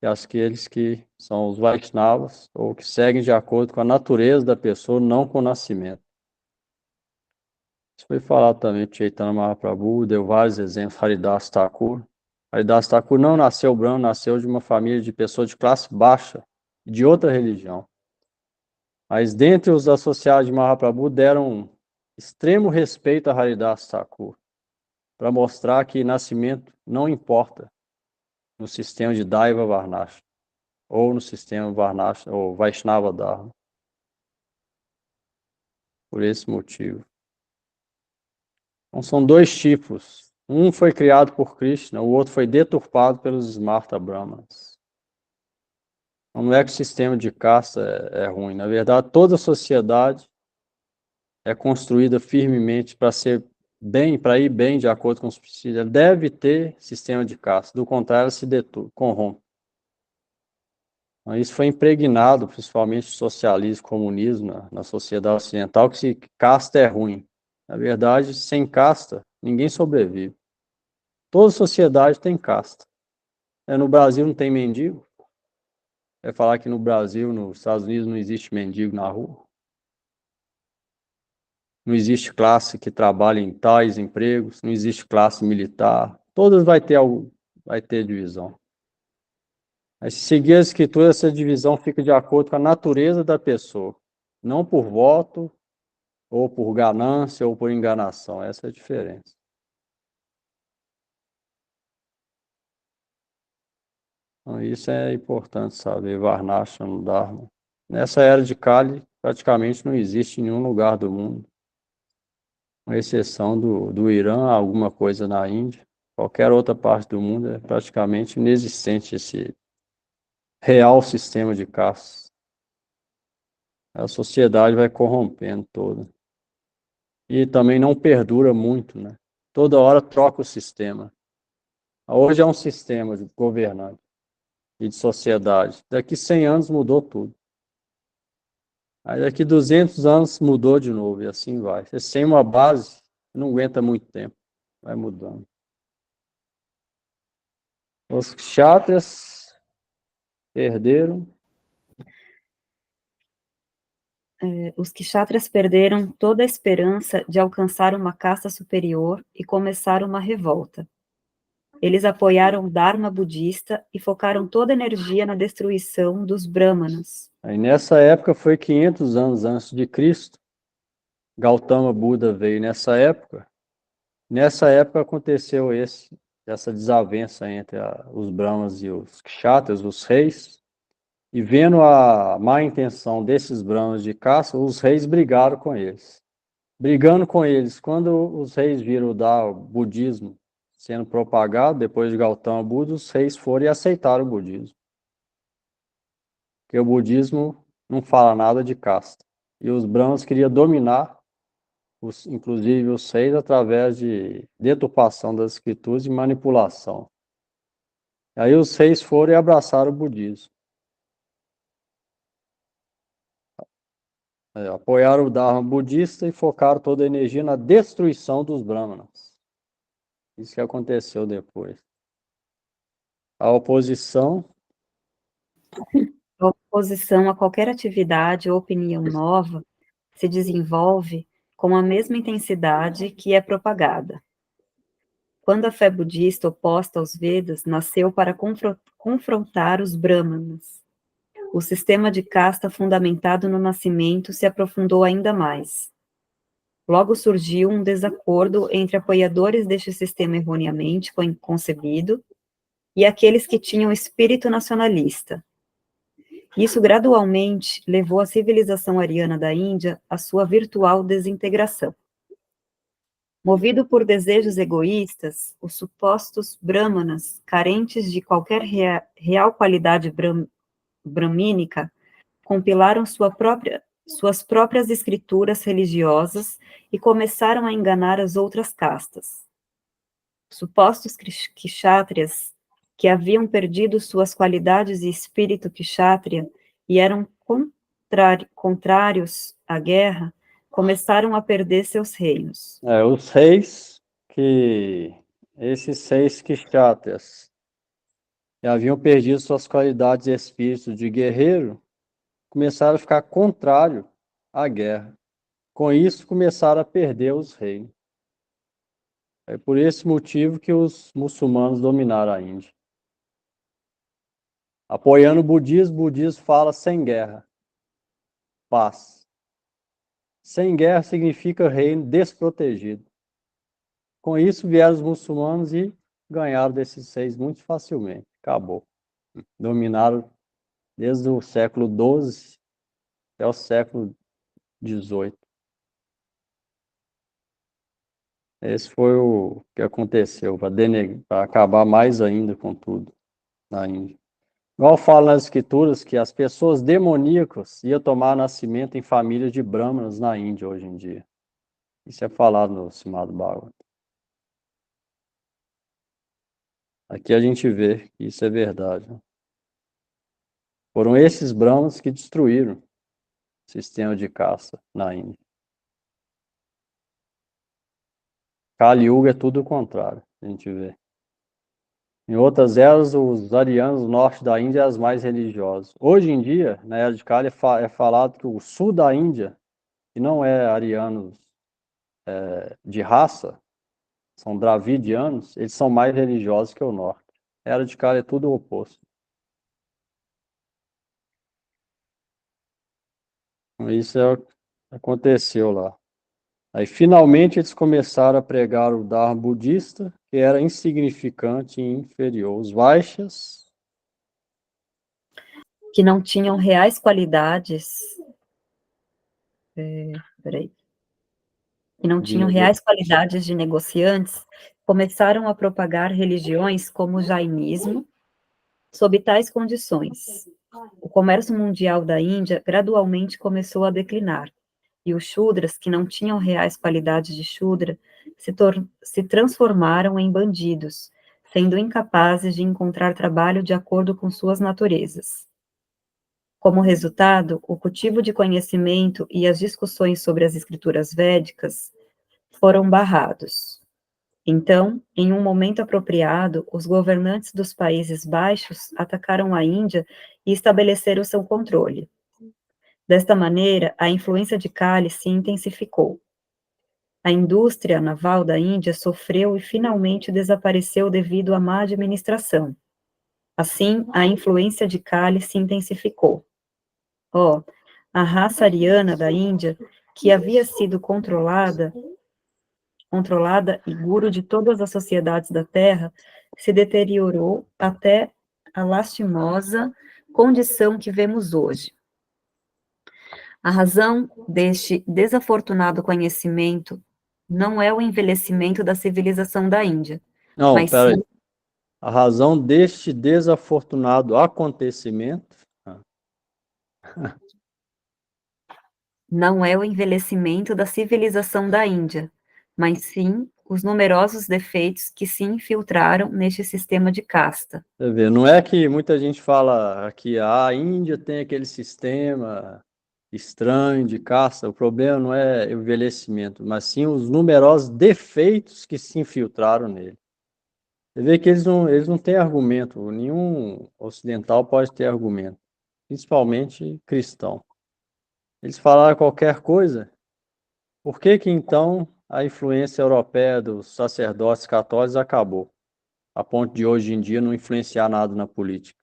que aqueles que são os Vaishnavas, ou que seguem de acordo com a natureza da pessoa, não com o nascimento. Isso foi falado também por Chaitanya Mahaprabhu, deu vários exemplos, Haridas Thakur. Haridas Thakur não nasceu Brahma, nasceu de uma família de pessoas de classe baixa, de outra religião. Mas dentre os associados de Mahaprabhu deram extremo respeito a Haridas Thakur, para mostrar que nascimento não importa no sistema de Daiva Varnashram, ou no sistema Varnashram, ou Vaishnava Dharma. Por esse motivo. Então são dois tipos. Um foi criado por Krishna, o outro foi deturpado pelos Smarta Brahmanas. Então, não é que o sistema de casta é ruim. Na verdade, toda a sociedade é construída firmemente para ser bem, para ir bem de acordo com os princípios. Ela deve ter sistema de casta. Do contrário, ela se corrompe. Então, isso foi impregnado, principalmente no socialismo, comunismo, na sociedade ocidental, que casta é ruim. Na verdade, sem casta, ninguém sobrevive. Toda sociedade tem casta. No Brasil não tem mendigo. Vai falar que no Brasil, nos Estados Unidos, não existe mendigo na rua. Não existe classe que trabalhe em tais empregos, não existe classe militar. Todas vai ter divisão. Mas se seguir a escritura, essa divisão fica de acordo com a natureza da pessoa, não por voto, ou por ganância, ou por enganação. Essa é a diferença. Então, isso é importante saber, Varnashram Dharma. Nessa era de Kali, praticamente não existe em nenhum lugar do mundo, com exceção do Irã, alguma coisa na Índia. Qualquer outra parte do mundo é praticamente inexistente esse real sistema de castas. A sociedade vai corrompendo toda. E também não perdura muito, né? Toda hora troca o sistema. Hoje é um sistema de governante e de sociedade. Daqui 100 anos mudou tudo. Aí daqui 200 anos mudou de novo e assim vai. Você sem uma base, não aguenta muito tempo. Vai mudando. Os kshatriyas perderam. Os kshatriyas perderam toda a esperança de alcançar uma casta superior e começaram uma revolta. Eles apoiaram o Dharma budista e focaram toda a energia na destruição dos brahmanas. Aí nessa época foi 500 anos antes de Cristo. Gautama Buda veio nessa época. Nessa época aconteceu essa desavença entre os brahmanas e os kshatriyas, os reis. E vendo a má intenção desses brahmanas de caça, os reis brigaram com eles. Brigando com eles, quando os reis viram o budismo sendo propagado, depois de Gautama Buda, os reis foram e aceitaram o budismo. Porque o budismo não fala nada de casta. E os brahmanas queriam dominar, inclusive os reis, através de deturpação das escrituras e manipulação. Aí os reis foram e abraçaram o budismo. Apoiaram o Dharma budista e focaram toda a energia na destruição dos brahmanas. Isso que aconteceu depois. A oposição. A oposição a qualquer atividade ou opinião nova se desenvolve com a mesma intensidade que é propagada. Quando a fé budista oposta aos Vedas nasceu para confrontar os brahmanas, o sistema de casta fundamentado no nascimento se aprofundou ainda mais. Logo surgiu um desacordo entre apoiadores deste sistema erroneamente concebido e aqueles que tinham espírito nacionalista. Isso gradualmente levou a civilização ariana da Índia à sua virtual desintegração. Movido por desejos egoístas, os supostos brahmanas, carentes de qualquer real qualidade brahmínica, compilaram suas próprias escrituras religiosas e começaram a enganar as outras castas. Supostos kshatriyas, que haviam perdido suas qualidades e espírito kshatriya e eram contrários à guerra, começaram a perder seus reinos. Os reis, esses reis kshatriyas, que haviam perdido suas qualidades e espírito de guerreiro, começaram a ficar contrário à guerra. Com isso, começaram a perder os reinos. É por esse motivo que os muçulmanos dominaram a Índia. Apoiando o budismo fala sem guerra, paz. Sem guerra significa reino desprotegido. Com isso vieram os muçulmanos e ganharam desses reis muito facilmente. Acabou. Dominaram desde o século XII até o século XVIII. Esse foi o que aconteceu, para acabar mais ainda com tudo na Índia. Igual fala nas escrituras que as pessoas demoníacas iam tomar nascimento em famílias de brahmanas na Índia hoje em dia. Isso é falado no Srimad Bhagavatam. Aqui a gente vê que isso é verdade. Foram esses brahmanas que destruíram o sistema de caça na Índia. Kali Yuga é tudo o contrário, a gente vê. Em outras eras, os arianos do norte da Índia eram os mais religiosos. Hoje em dia, na era de Kali, é falado que o sul da Índia, que não é arianos de raça, são dravidianos, eles são mais religiosos que o norte. A era de Kali é tudo o oposto. Isso é o que aconteceu lá. Aí, finalmente, eles começaram a pregar o Dharma budista, que era insignificante e inferior. Os Vaishyas, que não tinham reais qualidades, que não tinham reais qualidades de negociantes, começaram a propagar religiões como o jainismo, sob tais condições. O comércio mundial da Índia gradualmente começou a declinar, e os Shudras, que não tinham reais qualidades de Shudra, se transformaram em bandidos, sendo incapazes de encontrar trabalho de acordo com suas naturezas. Como resultado, o cultivo de conhecimento e as discussões sobre as escrituras védicas foram barrados. Então, em um momento apropriado, os governantes dos Países Baixos atacaram a Índia e estabeleceram seu controle. Desta maneira, a influência de Kali se intensificou. A indústria naval da Índia sofreu e finalmente desapareceu devido à má administração. Assim, a influência de Kali se intensificou. A raça ariana da Índia, que havia sido controlada e guru de todas as sociedades da Terra, se deteriorou até a lastimosa condição que vemos hoje. A razão deste desafortunado conhecimento não é o envelhecimento da civilização da Índia, não, mas peraí. sim, A razão deste desafortunado acontecimento, não é o envelhecimento da civilização da Índia, mas sim os numerosos defeitos que se infiltraram neste sistema de casta. você vê, não é que muita gente fala que a Índia tem aquele sistema estranho de caça, o problema não é o envelhecimento, mas sim os numerosos defeitos que se infiltraram nele. Você vê que eles não têm argumento, nenhum ocidental pode ter argumento, principalmente cristão. Eles falaram qualquer coisa, por que que então a influência europeia dos sacerdotes católicos acabou, a ponto de hoje em dia não influenciar nada na política?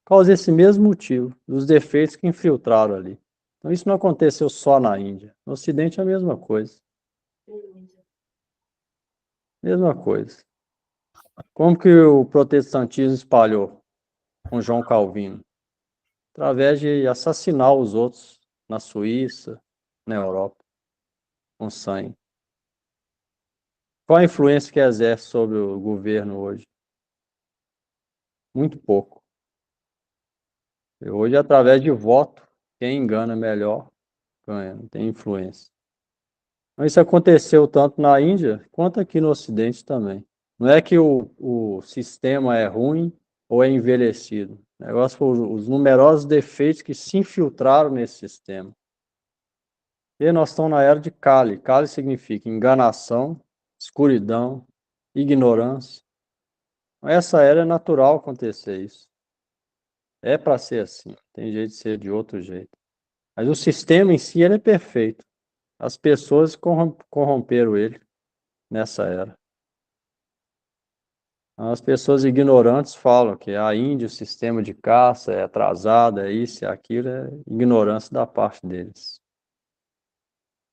Por causa desse mesmo motivo, dos defeitos que infiltraram ali. Então isso não aconteceu só na Índia. No Ocidente é a mesma coisa. Mesma coisa. Como que o protestantismo espalhou com João Calvino? Através de assassinar os outros na Suíça, na Europa, com sangue. Qual a influência que exerce sobre o governo hoje? Muito pouco. E hoje, através de voto, quem engana melhor ganha, não tem influência. Então, isso aconteceu tanto na Índia quanto aqui no Ocidente também. Não é que o sistema é ruim ou é envelhecido. O negócio foi os numerosos defeitos que se infiltraram nesse sistema. E nós estamos na era de Kali. Kali significa enganação, escuridão, ignorância. Essa era é natural acontecer isso. É para ser assim, tem jeito de ser de outro jeito. Mas o sistema em si ele é perfeito. As pessoas corromperam ele nessa era. As pessoas ignorantes falam que a Índia, o sistema de caça é atrasado, é isso, é aquilo, é ignorância da parte deles.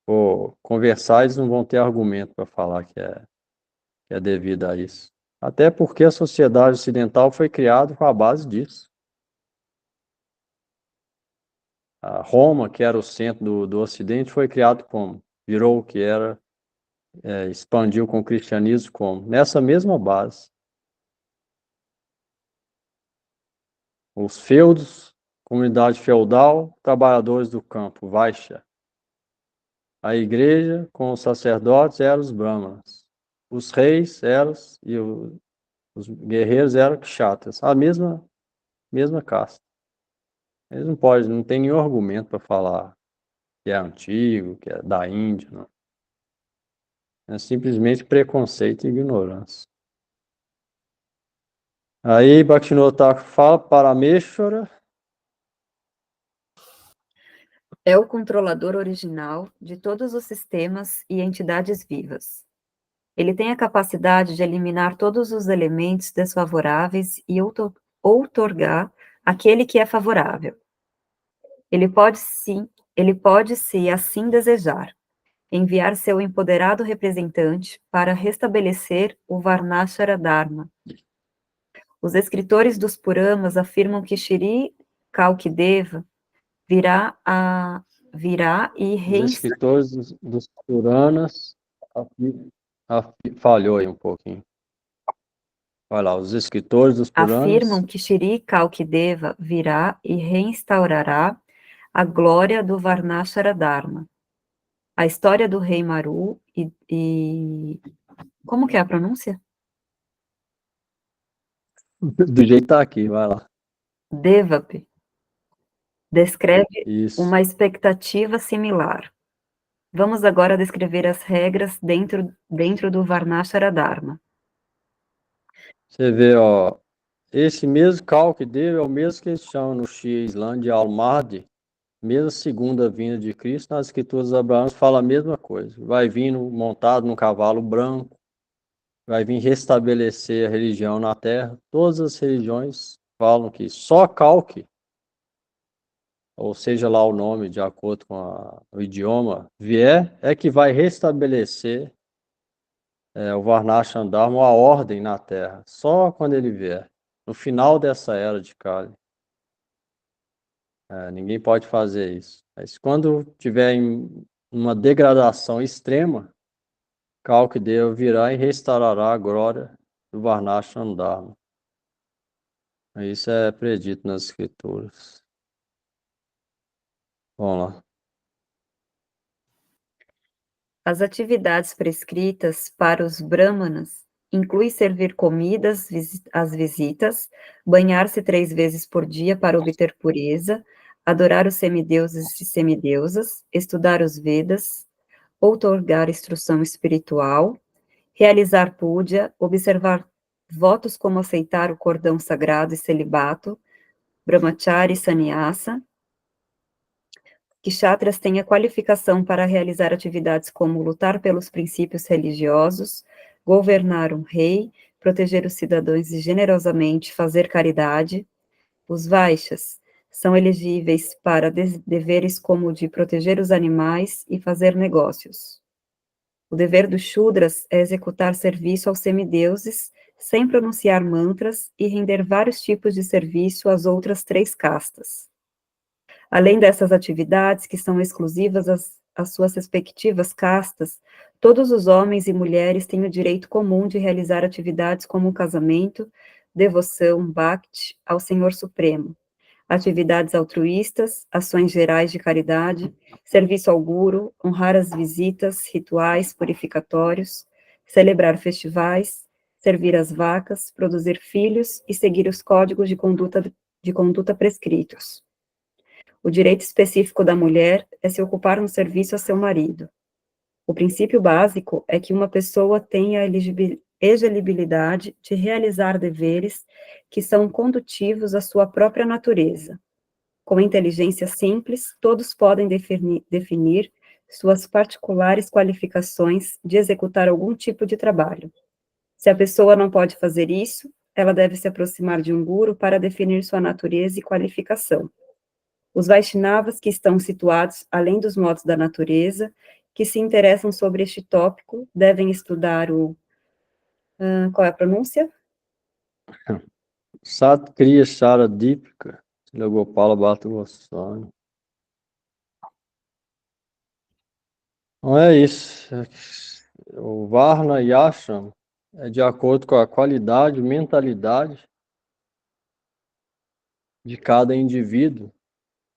Por conversar, eles não vão ter argumento para falar que é devido a isso. Até porque a sociedade ocidental foi criada com a base disso. A Roma, que era o centro do Ocidente, foi criado como? Virou o que era, expandiu com o cristianismo como? Nessa mesma base. Os feudos, comunidade feudal, trabalhadores do campo, Vaishya. A igreja, com os sacerdotes, eram os brahmanas. Os reis eram e os guerreiros eram kshatras. A mesma casta. Eles não podem, não tem nenhum argumento para falar que é antigo, que é da Índia, não. É simplesmente preconceito e ignorância. Aí Bhaktivinoda Thakur fala Parameshvara. É o controlador original de todos os sistemas e entidades vivas. Ele tem a capacidade de eliminar todos os elementos desfavoráveis e outorgar aquele que é favorável. Ele pode, se assim desejar, enviar seu empoderado representante para restabelecer o Varnashara Dharma. Os escritores dos Puranas afirmam que Shri Kalkideva virá e Os escritores dos Puranas falhou aí um pouquinho. Vai lá, os escritores dos afirmam Puranas que Shri Kalkideva virá e reinstaurará a glória do Varnashara Dharma. A história do rei Maru como que é a pronúncia? do jeito que tá aqui, vai lá. Devapi descreve Isso. uma expectativa similar. Vamos agora descrever as regras dentro do Varnashara Dharma. Você vê, ó, esse mesmo cálculo dele é o mesmo que eles chamam no Shia Islã de Al-Mahdi, mesmo segunda vinda de Cristo, nas escrituras abraãs fala a mesma coisa. Vai vindo montado num cavalo branco, vai vir restabelecer a religião na terra. Todas as religiões falam que só calque, ou seja lá o nome, de acordo com o idioma, vier, é que vai restabelecer o Varnashram Dharma, a ordem na terra. Só quando ele vier. No final dessa era de Kali. Ninguém pode fazer isso. Mas quando tiver em uma degradação extrema, Kalkideva virá e restaurará a glória do Varnashram Dharma. Isso é predito nas escrituras. Vamos lá. As atividades prescritas para os brahmanas incluem servir comidas às visitas, banhar-se 3 vezes por dia para obter pureza, adorar os semideuses e semideusas, estudar os Vedas, outorgar instrução espiritual, realizar puja, observar votos como aceitar o cordão sagrado e celibato, brahmachari e sannyasa. Kshatras têm a qualificação para realizar atividades como lutar pelos princípios religiosos, governar um rei, proteger os cidadãos e generosamente fazer caridade. Os Vaixas são elegíveis para deveres como o de proteger os animais e fazer negócios. O dever dos Shudras é executar serviço aos semideuses, sem pronunciar mantras e render vários tipos de serviço às outras 3 castas. Além dessas atividades, que são exclusivas às suas respectivas castas, todos os homens e mulheres têm o direito comum de realizar atividades como o casamento, devoção, bhakti ao Senhor Supremo, atividades altruístas, ações gerais de caridade, serviço ao guru, honrar as visitas, rituais purificatórios, celebrar festivais, servir as vacas, produzir filhos e seguir os códigos de conduta prescritos. O direito específico da mulher é se ocupar no serviço a seu marido. O princípio básico é que uma pessoa tenha a elegibilidade de realizar deveres que são condutivos à sua própria natureza. Com inteligência simples, todos podem definir suas particulares qualificações de executar algum tipo de trabalho. Se a pessoa não pode fazer isso, ela deve se aproximar de um guru para definir sua natureza e qualificação. Os Vaishnavas que estão situados além dos modos da natureza, que se interessam sobre este tópico, devem estudar qual é a pronúncia? Sat Kriya Shara Deepika, Gopala Bhatta Goswami. Então é isso. O Varna e Ashram é de acordo com a qualidade, mentalidade de cada indivíduo.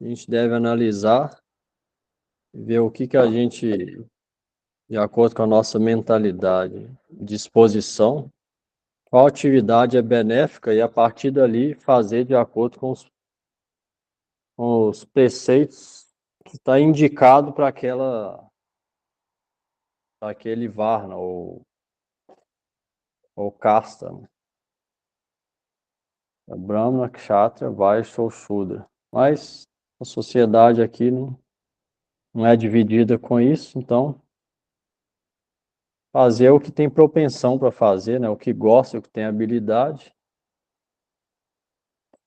A gente deve analisar e ver o que a gente, de acordo com a nossa mentalidade, disposição, qual atividade é benéfica e a partir dali fazer de acordo com os preceitos que está indicado para aquele Varna ou casta. Brahmana, Kshatriya, Vaishya ou Shudra. Mas a sociedade aqui não não é dividida com isso, então fazer o que tem propensão para fazer, né? O que gosta, o que tem habilidade,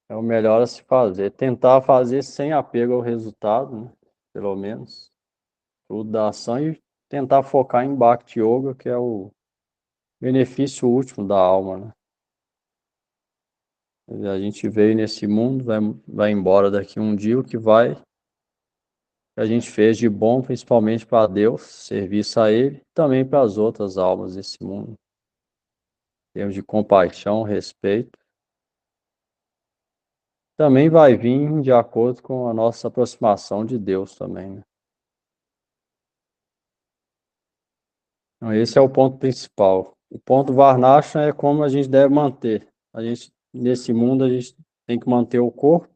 é o melhor a se fazer. Tentar fazer sem apego ao resultado, né? Pelo menos. Tudo da ação e tentar focar em Bhakti Yoga, que é o benefício último da alma, né? A gente veio nesse mundo, vai embora daqui um dia, o que que a gente fez de bom, principalmente para Deus, serviço a Ele, e também para as outras almas desse mundo. Em termos de compaixão, respeito, também vai vir de acordo com a nossa aproximação de Deus também, né? Então, esse é o ponto principal. O ponto Varnashram é como a gente deve manter. A gente, nesse mundo, a gente tem que manter o corpo,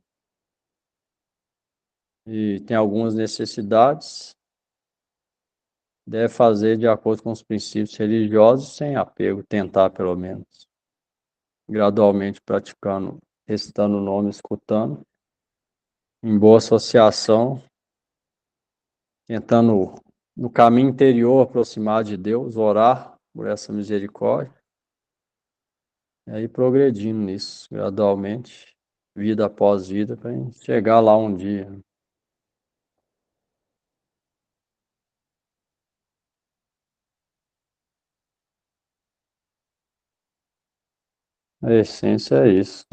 e tem algumas necessidades, deve fazer de acordo com os princípios religiosos, sem apego, tentar pelo menos, gradualmente praticando, recitando o nome, escutando, em boa associação, tentando no caminho interior aproximar de Deus, orar por essa misericórdia, e aí progredindo nisso, gradualmente, vida após vida, para chegar lá um dia. A essência é isso.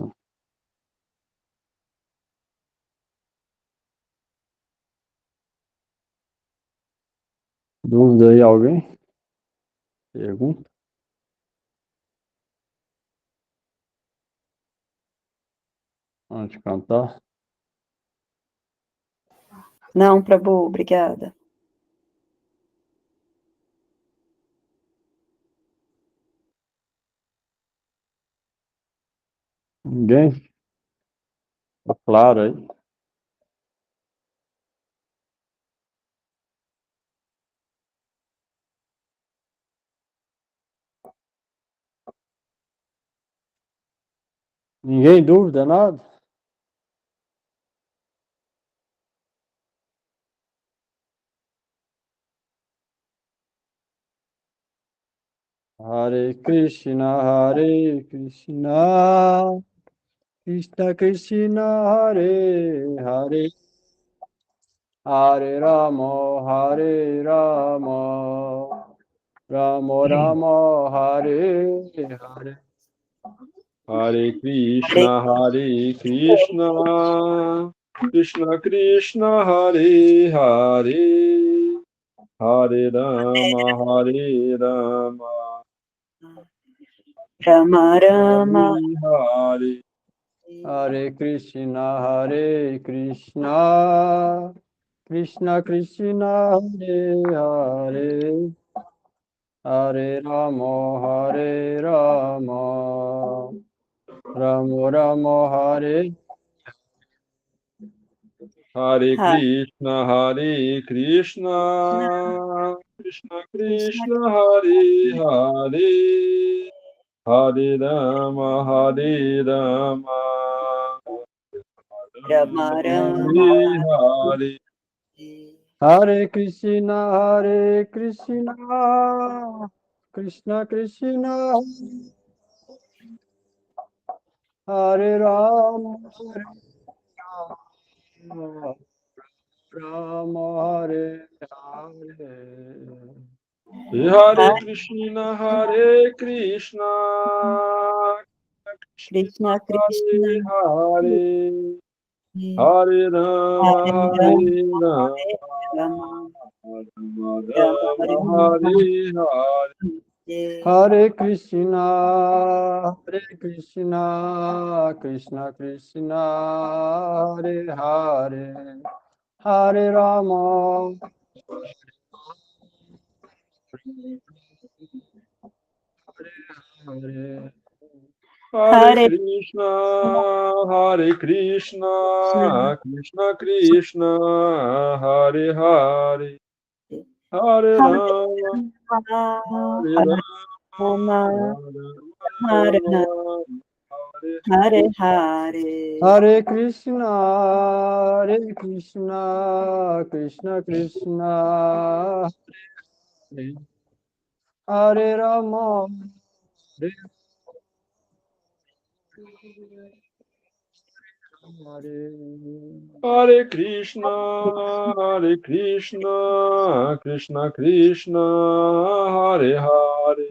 Dúvida aí, alguém? Pergunta? Antes de cantar? Não, Prabhu, obrigada. Ninguém? Tá claro aí? Ninguém dúvida, nada? Hare Krishna, Krishna Krishna, Hare Hare, Hare Rama, Hare Rama, Rama Rama, Hare Hare. Hare Krishna, Hare Krishna, Krishna Krishna, Hare Hare, Hare Rama, Hare Rama, Rama Rama, Hare Hare Krishna, Krishna Krishna, Hare Hare, Hare Rama, Hare Rama, Rama Rama, Hare. Hare Krishna, Hare Krishna, Krishna Krishna, Hare Hare, Hare Rama, Hare Rama, Rama Rama, Hare Hare. Hare Krishna, Krishna Krishna, Hare Rama, Rama, Hare Hare. Hare Krishna, Hare Krishna, Krishna Hare Krishna, Hare, Hare Rama, Hare Rama, Rama Rama Rama, Rama, Hare Hare. Hare Krishna, Krishna Krishna, Hare Hare, Hare Rama, Hare Hare Hare Krishna, Hare Krishna, Krishna Krishna, Hare Hare, Hare Rama, Hare Rama, Rama, Hare Rama, Hare Hare. Hare Krishna, Krishna Krishna, Hare Hare Rama, Hare Hare. Hare Krishna, Krishna Krishna, Hare Hare,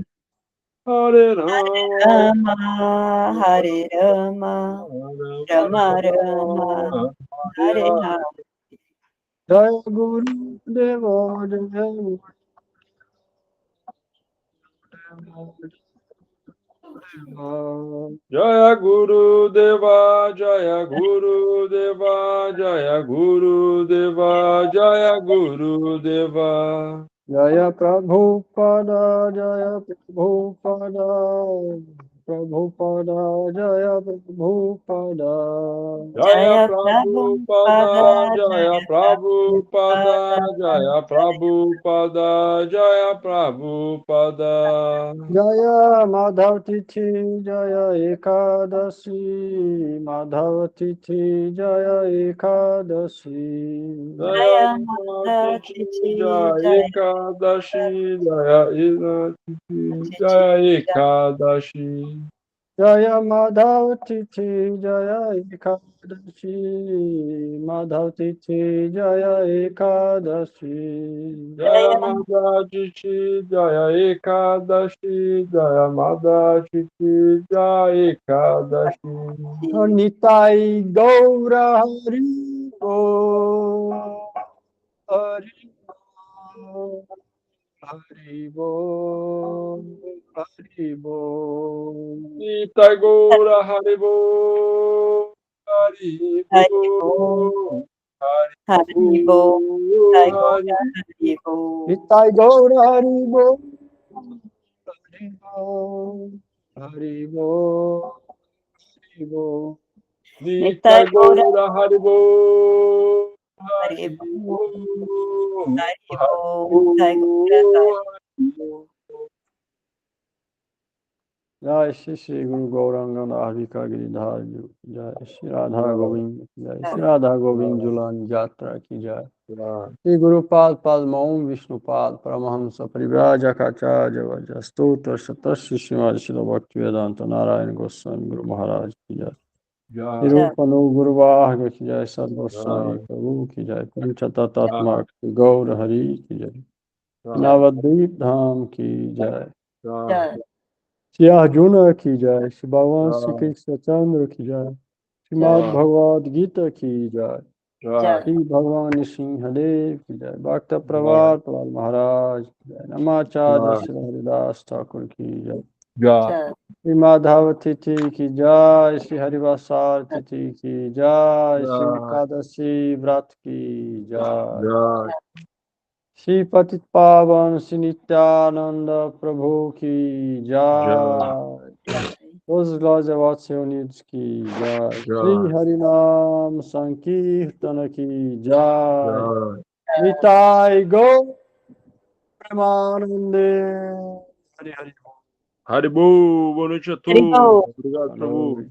Hare Rama, Rama, Hare Rama, Rama Rama, Hare Hare. Jaya Guru Deva, Jaya Guru Deva. Jaya Guru Deva, Jaya Guru Deva, Jaya Guru Deva, Jaya Guru Deva. Jaya Prabhupada, Jaya Prabhupada, Prabhupada, Jaya Prabhupada. Jaya Jaya Prabhupada, Prabhupada, Jaya Jaya Prabhupada, Prabhupada, Jaya Prabhupada, Jaya Prabhupada. Jaya Madhav Tithi, Jaya Ekadasi, Madhav Tithi, Jaya Ekadasi. Jaya Jaya Mata Tithi, Tithi, Jaya Jaya Ekadashi, Jaya Tithi, Jaya Ekadashi. Jaya Madhav Tithi, Jaya Ekadasi, Madhav Tithi, Jaya Ekadasi. Jaya Madhatithi, Jaya Ekadashi, Jaya Madhatithi, Jaya Ekadashi. Nitai Gaura Hari Bo, Hari Bo, Hari Bo. Nitai Gaura Haribo, Haribo, Haribo, Haribo, Haribo. Nitai Gaura Hari Bo, Hari Bo, Hari Bo, Hari Bo. Nitai Nitai Gaura Gaura Haribo, Haribo, Haribo, Haribo, Nitai Gaura Haribo. जय श्री श्री गुरु गौरांग नाभिका गिरिधार जय श्री राधा गोविंद जय श्री राधा गोविंद जुलान यात्रा की जय श्री गुरुपाद पद्म ओम विष्णुपाद परमहंस परिव्राजकाचार्य वजस्तोत्र शतश्री श्रीमद शिल भक्ति वेदांत नारायण गोस्वामी गुरु महाराज की जय निरूपणो गुरुवाह की जय सदगोस्वामी प्रभु की जय पंचतत्मात्मक गौर हरि की जय नवद्वीप धाम की जय जय। श्री अर्जुन की जय श्री भगवान श्री कृष्ण चंद्र की जय श्रीमद भगवद गीता की जय जय। श्री भगवान सिंहदेव की जय भक्त प्रवाद प्रहलाद महाराज की जय नमाचार्य श्री हरिदास ठाकुर की जय जय। श्री माधव तिथि की जय श्री हरिवासार तिथि की जय श्री एकादशी व्रत की जय श्री पतित पावन श्री नित्यानंद प्रभु की जय Those Lords of Vatsyonis की जय श्री हरिनाम संकीर्तन की जय निताय गौ प्रेमानंदे हरि Hari Haribo, boa noite a todos. Haribo. Obrigado, Prabhu.